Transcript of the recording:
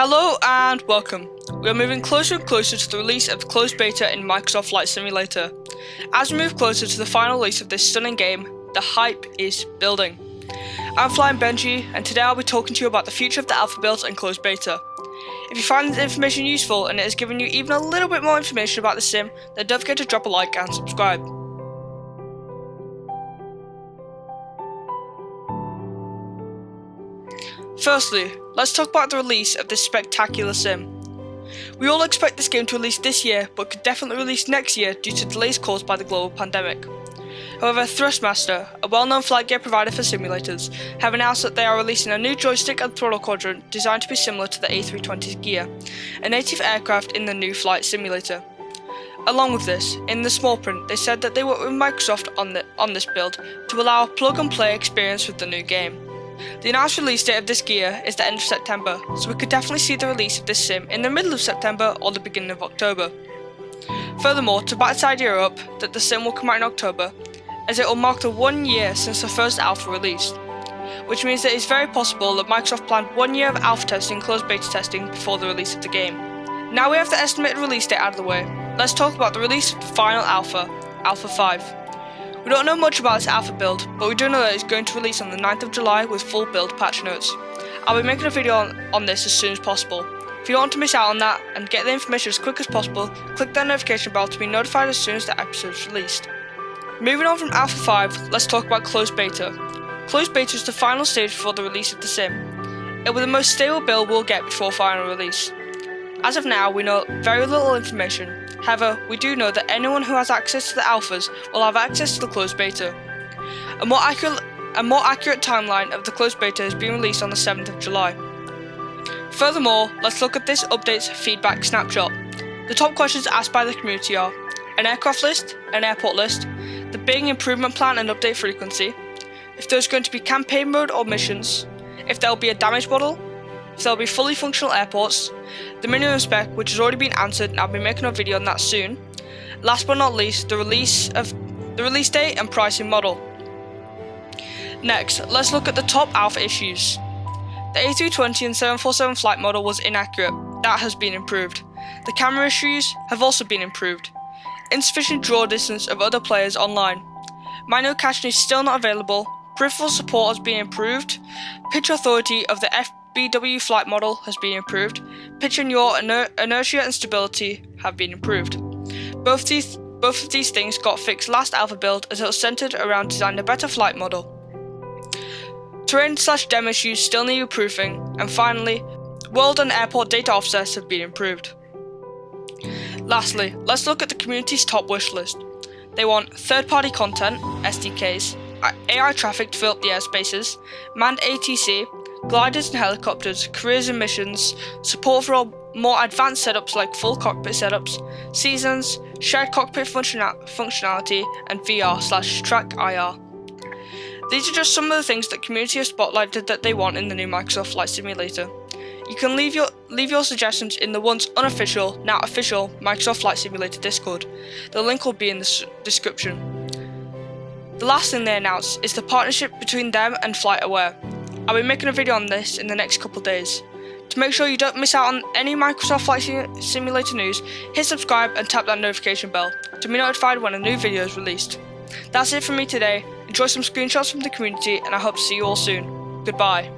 Hello and welcome. We are moving closer and closer to the release of the closed beta in Microsoft Flight Simulator. As we move closer to the final release of this stunning game, the hype is building. I'm Flying Benji, and today I'll be talking to you about the future of the alpha build and closed beta. If you find this information useful and it has given you even a little bit more information about the sim, then don't forget to drop a like and subscribe. Firstly, let's talk about the release of this spectacular sim. We all expect this game to release this year, but could definitely release next year due to delays caused by the global pandemic. However, Thrustmaster, a well-known flight gear provider for simulators, have announced that they are releasing a new joystick and throttle quadrant designed to be similar to the A320's gear, a native aircraft in the new flight simulator. Along with this, in the small print, they said that they work with Microsoft on this build to allow a plug-and-play experience with the new game. The announced release date of this gear is the end of September, so we could definitely see the release of this sim in the middle of September or the beginning of October. Furthermore, to back this idea up that the sim will come out in October, as it will mark the 1 year since the first alpha released, which means that it is very possible that Microsoft planned 1 year of alpha testing and closed beta testing before the release of the game. Now we have the estimated release date out of the way, let's talk about the release of the final alpha, Alpha 5. We don't know much about this alpha build, but we do know that it's going to release on the 9th of July with full build patch notes. I'll be making a video on this as soon as possible. If you don't want to miss out on that and get the information as quick as possible, click that notification bell to be notified as soon as the episode is released. Moving on from Alpha 5, let's talk about closed beta. Closed beta is the final stage before the release of the sim. It will be the most stable build we'll get before final release. As of now, we know very little information. However, we do know that anyone who has access to the alphas will have access to the closed beta. A more accurate timeline of the closed beta has been released on the 7th of July. Furthermore, let's look at this update's feedback snapshot. The top questions asked by the community are an aircraft list, an airport list, the Bing improvement plan and update frequency, if there's going to be campaign mode or missions, if there will be a damage model, if there will be fully functional airports, the minimum spec, which has already been answered and I'll be making a video on that soon. Last but not least, the release date and pricing model. Next, let's look at the top alpha issues. The A320 and 747 flight model was inaccurate. That has been improved. The camera issues have also been improved. Insufficient draw distance of other players online. Manual caching is still not available. Peripheral support has been improved. Pitch authority of the FBW flight model has been improved. Pitch and yaw inertia and stability have been improved. Both of these things got fixed last alpha build as it was centered around designing a better flight model. Terrain/dem issues still need improving, and finally, world and airport data offsets have been improved. Lastly, let's look at the community's top wish list. They want third-party content, SDKs, AI traffic to fill up the airspaces, manned ATC, gliders and helicopters, careers and missions, support for more advanced setups like full cockpit setups, seasons, shared cockpit functionality, and VR/track IR. These are just some of the things that community have spotlighted that they want in the new Microsoft Flight Simulator. You can leave your suggestions in the once unofficial, now official Microsoft Flight Simulator Discord. The link will be in the description. The last thing they announced is the partnership between them and FlightAware. I'll be making a video on this in the next couple days. To make sure you don't miss out on any Microsoft Flight Simulator news, hit subscribe and tap that notification bell to be notified when a new video is released. That's it from me today. Enjoy some screenshots from the community and I hope to see you all soon. Goodbye.